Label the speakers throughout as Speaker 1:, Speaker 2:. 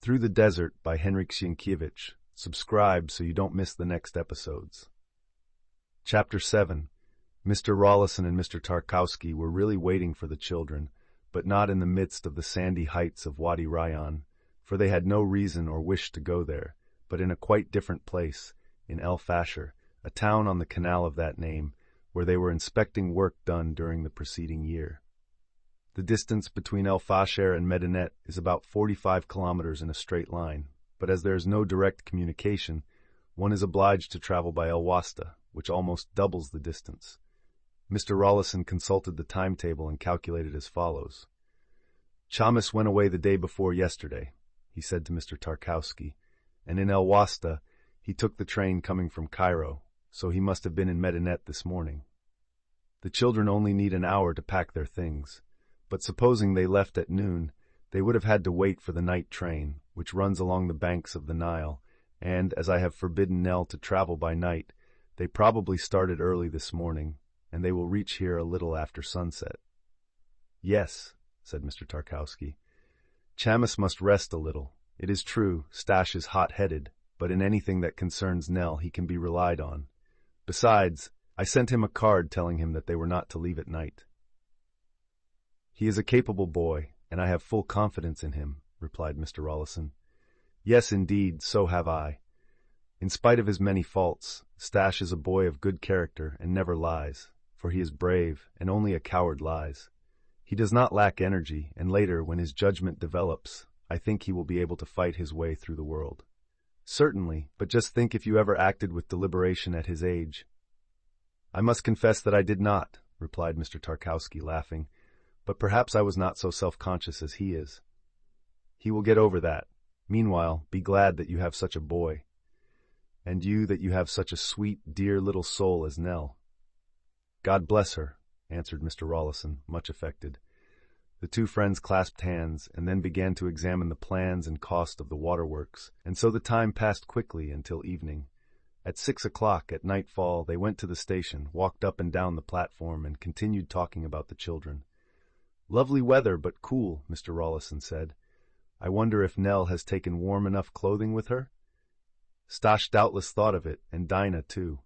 Speaker 1: Through the Desert by Henryk Sienkiewicz. Subscribe so you don't miss the next episodes. Chapter 7. Mr. Rawlison and Mr. Tarkowski were really waiting for the children, but not in the midst of the sandy heights of Wadi Rayyan, for they had no reason or wish to go there, but in a quite different place, in El Fasher, a town on the canal of that name, where they were inspecting work done during the preceding year. The distance between El Fasher and Medinet is about 45 kilometers in a straight line, but as there is no direct communication, one is obliged to travel by El Wasta, which almost doubles the distance. Mr. Rawlison consulted the timetable and calculated as follows. Chamis went away the day before yesterday, he said to Mr. Tarkowski, and in El Wasta he took the train coming from Cairo, so he must have been in Medinet this morning. The children only need an hour to pack their things, but supposing they left at noon, they would have had to wait for the night train, which runs along the banks of the Nile, and, as I have forbidden Nell to travel by night, they probably started early this morning, and they will reach here a little after sunset. Yes, said Mr. Tarkowski. Chamis must rest a little. It is true, Stash is hot-headed, but in anything that concerns Nell he can be relied on. Besides, I sent him a card telling him that they were not to leave at night. He is a capable boy, and I have full confidence in him, replied Mr. Rawlison. Yes, indeed, so have I. In spite of his many faults, Stash is a boy of good character and never lies, for he is brave, and only a coward lies. He does not lack energy, and later, when his judgment develops, I think he will be able to fight his way through the world. Certainly, but just think if you ever acted with deliberation at his age. I must confess that I did not, replied Mr. Tarkowski, laughing, but perhaps I was not so self-conscious as he is. He will get over that. Meanwhile, be glad that you have such a boy. And you that you have such a sweet, dear little soul as Nell. God bless her, answered Mr. Rawlison, much affected. The two friends clasped hands and then began to examine the plans and cost of the waterworks, and so the time passed quickly until evening. At 6 o'clock at nightfall they went to the station, walked up and down the platform, and continued talking about the children. Lovely weather, but cool, Mr. Rawlison said. I wonder if Nell has taken warm enough clothing with her? Stash doubtless thought of it, and Dinah too.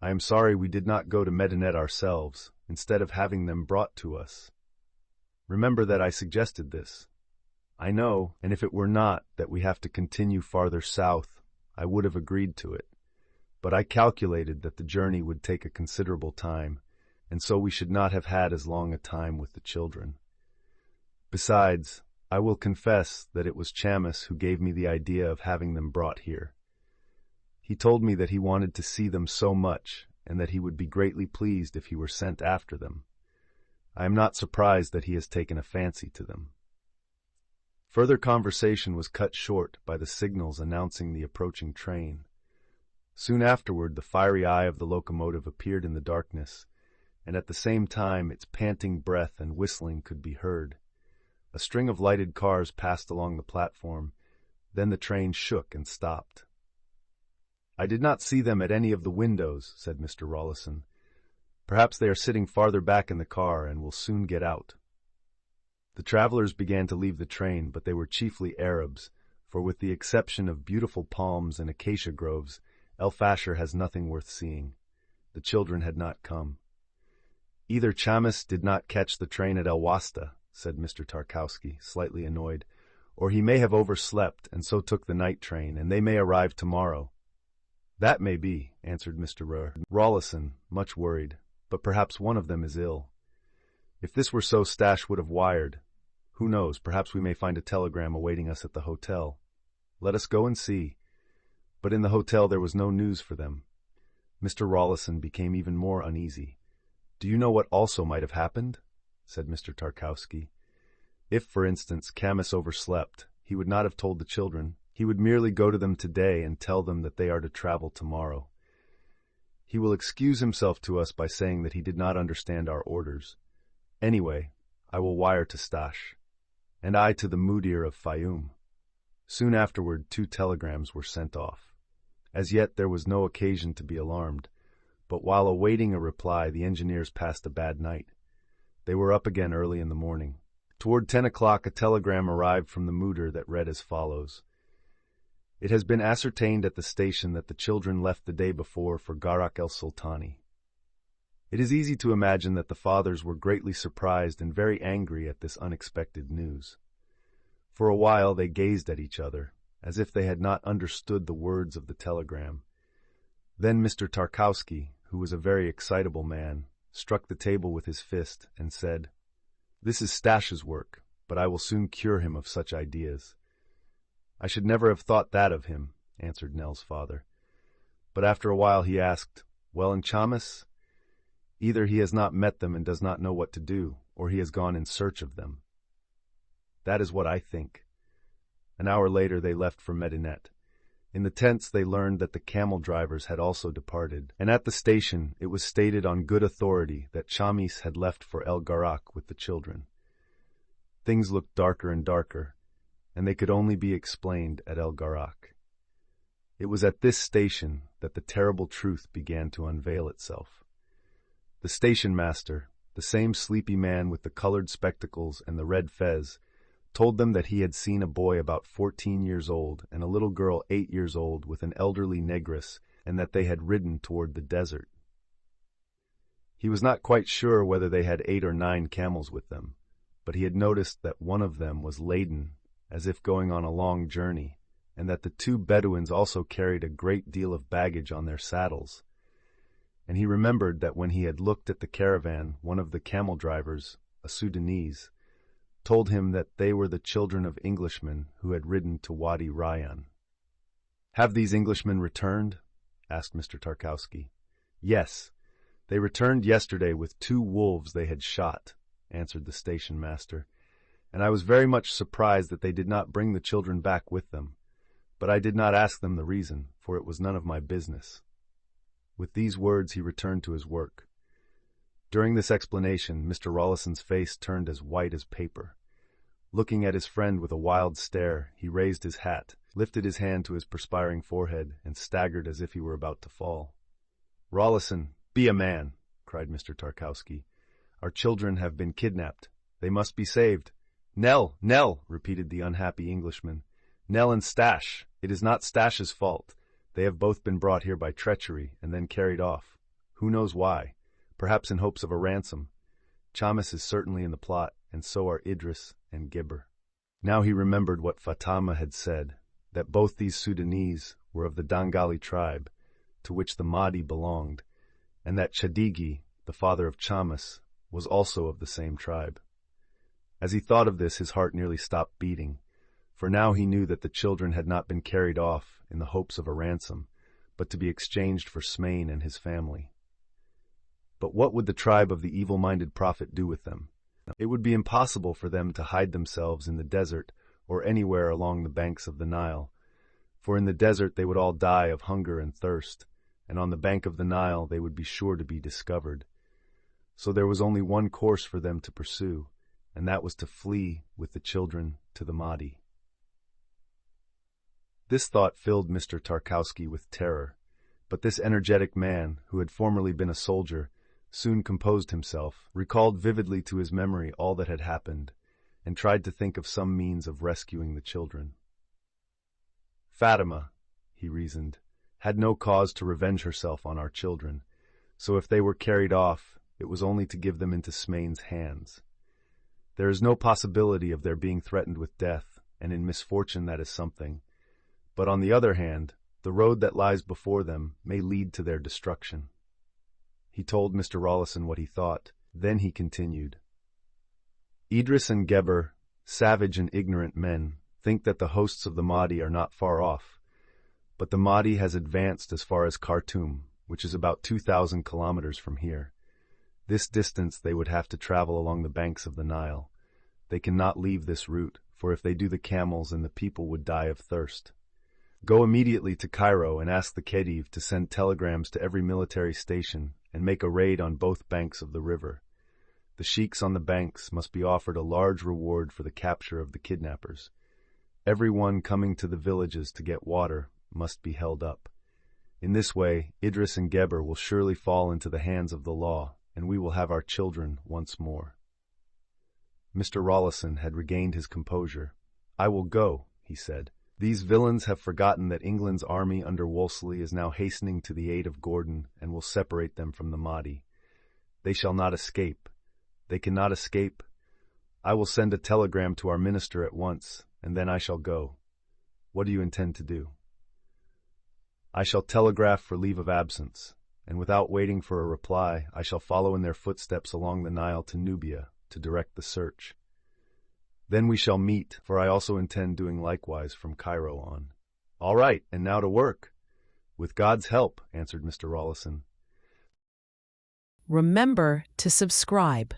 Speaker 1: I am sorry we did not go to Medinet ourselves, instead of having them brought to us. Remember that I suggested this. I know, and if it were not that we have to continue farther south, I would have agreed to it. But I calculated that the journey would take a considerable time, and so we should not have had as long a time with the children. Besides, I will confess that it was Chamis who gave me the idea of having them brought here. He told me that he wanted to see them so much, and that he would be greatly pleased if he were sent after them. I am not surprised that he has taken a fancy to them. Further conversation was cut short by the signals announcing the approaching train. Soon afterward the fiery eye of the locomotive appeared in the darkness, and at the same time its panting breath and whistling could be heard. A string of lighted cars passed along the platform, then the train shook and stopped. I did not see them at any of the windows, said Mr. Rawlison. Perhaps they are sitting farther back in the car and will soon get out. The travelers began to leave the train, but they were chiefly Arabs, for with the exception of beautiful palms and acacia groves, El Fasher has nothing worth seeing. The children had not come. Either Chamis did not catch the train at El Wasta, said Mr. Tarkowski, slightly annoyed, or he may have overslept and so took the night train, and they may arrive tomorrow. That may be, answered Mr. Rawlison, much worried, but perhaps one of them is ill. If this were so, Stash would have wired. Who knows, perhaps we may find a telegram awaiting us at the hotel. Let us go and see. But in the hotel there was no news for them. Mr. Rawlison became even more uneasy. Do you know what also might have happened? Said Mr. Tarkowski. If, for instance, Chamis overslept, he would not have told the children. He would merely go to them today and tell them that they are to travel tomorrow. He will excuse himself to us by saying that he did not understand our orders. Anyway, I will wire to Stash, and I to the Mudir of Fayoum. Soon afterward 2 telegrams were sent off. As yet there was no occasion to be alarmed, but while awaiting a reply the engineers passed a bad night. They were up again early in the morning. Toward 10 o'clock, a telegram arrived from the Mudir that read as follows. It has been ascertained at the station that the children left the day before for Garak el-Sultani. It is easy to imagine that the fathers were greatly surprised and very angry at this unexpected news. For a while they gazed at each other, as if they had not understood the words of the telegram. Then Mr. Tarkowski, who was a very excitable man, struck the table with his fist and said, "This is Stash's work, but I will soon cure him of such ideas." "I should never have thought that of him," answered Nell's father. But after a while he asked, "Well, and Chamis?" "Either he has not met them and does not know what to do, or he has gone in search of them." "That is what I think." An hour later they left for Medinet. In the tents they learned that the camel drivers had also departed, and at the station it was stated on good authority that Chamis had left for El Garak with the children. Things looked darker and darker, and they could only be explained at El Garak. It was at this station that the terrible truth began to unveil itself. The station master, the same sleepy man with the colored spectacles and the red fez, told them that he had seen a boy about 14 years old and a little girl 8 years old with an elderly negress, and that they had ridden toward the desert. He was not quite sure whether they had 8 or 9 camels with them, but he had noticed that one of them was laden, as if going on a long journey, and that the 2 Bedouins also carried a great deal of baggage on their saddles. And he remembered that when he had looked at the caravan, one of the camel drivers, a Sudanese, told him that they were the children of Englishmen who had ridden to Wadi Rayyan. "Have these Englishmen returned?" asked Mr. Tarkowski. "Yes, they returned yesterday with 2 wolves they had shot," answered the station master, "and I was very much surprised that they did not bring the children back with them, but I did not ask them the reason, for it was none of my business." With these words he returned to his work. During this explanation, Mr. Rawlison's face turned as white as paper. Looking at his friend with a wild stare, he raised his hat, lifted his hand to his perspiring forehead, and staggered as if he were about to fall. "Rawlison, be a man!" cried Mr. Tarkowski. "Our children have been kidnapped. They must be saved." "Nell, Nell!" repeated the unhappy Englishman. "Nell and Stash. It is not Stash's fault. They have both been brought here by treachery and then carried off. Who knows why? Perhaps in hopes of a ransom. Chamis is certainly in the plot, and so are Idris and Gibber." Now he remembered what Fatima had said, that both these Sudanese were of the Dangali tribe, to which the Mahdi belonged, and that Chadigi, the father of Chamis, was also of the same tribe. As he thought of this, his heart nearly stopped beating, for now he knew that the children had not been carried off in the hopes of a ransom, but to be exchanged for Smain and his family. But what would the tribe of the evil-minded prophet do with them? It would be impossible for them to hide themselves in the desert or anywhere along the banks of the Nile, for in the desert they would all die of hunger and thirst, and on the bank of the Nile they would be sure to be discovered. So there was only one course for them to pursue, and that was to flee with the children to the Mahdi. This thought filled Mr. Tarkowski with terror, but this energetic man, who had formerly been a soldier, soon composed himself, recalled vividly to his memory all that had happened, and tried to think of some means of rescuing the children. Fatima, he reasoned, had no cause to revenge herself on our children, so if they were carried off, it was only to give them into Smain's hands. There is no possibility of their being threatened with death, and in misfortune that is something. But on the other hand, the road that lies before them may lead to their destruction. He told Mr. Rawlison what he thought. Then he continued, "Idris and Geber, savage and ignorant men, think that the hosts of the Mahdi are not far off, but the Mahdi has advanced as far as Khartoum, which is about 2,000 kilometers from here. This distance they would have to travel along the banks of the Nile. They cannot leave this route, for if they do the camels and the people would die of thirst. Go immediately to Cairo and ask the Khedive to send telegrams to every military station and make a raid on both banks of the river. The sheiks on the banks must be offered a large reward for the capture of the kidnappers. Every one coming to the villages to get water must be held up. In this way, Idris and Geber will surely fall into the hands of the law, and we will have our children once more." Mr. Rawlison had regained his composure. "I will go," he said. "These villains have forgotten that England's army under Wolseley is now hastening to the aid of Gordon and will separate them from the Mahdi. They shall not escape. They cannot escape. I will send a telegram to our minister at once, and then I shall go. What do you intend to do?" "I shall telegraph for leave of absence, and without waiting for a reply, I shall follow in their footsteps along the Nile to Nubia to direct the search. Then we shall meet, for I also intend doing likewise from Cairo on." "All right, and now to work." "With God's help," answered Mr. Rawlison.
Speaker 2: Remember to subscribe.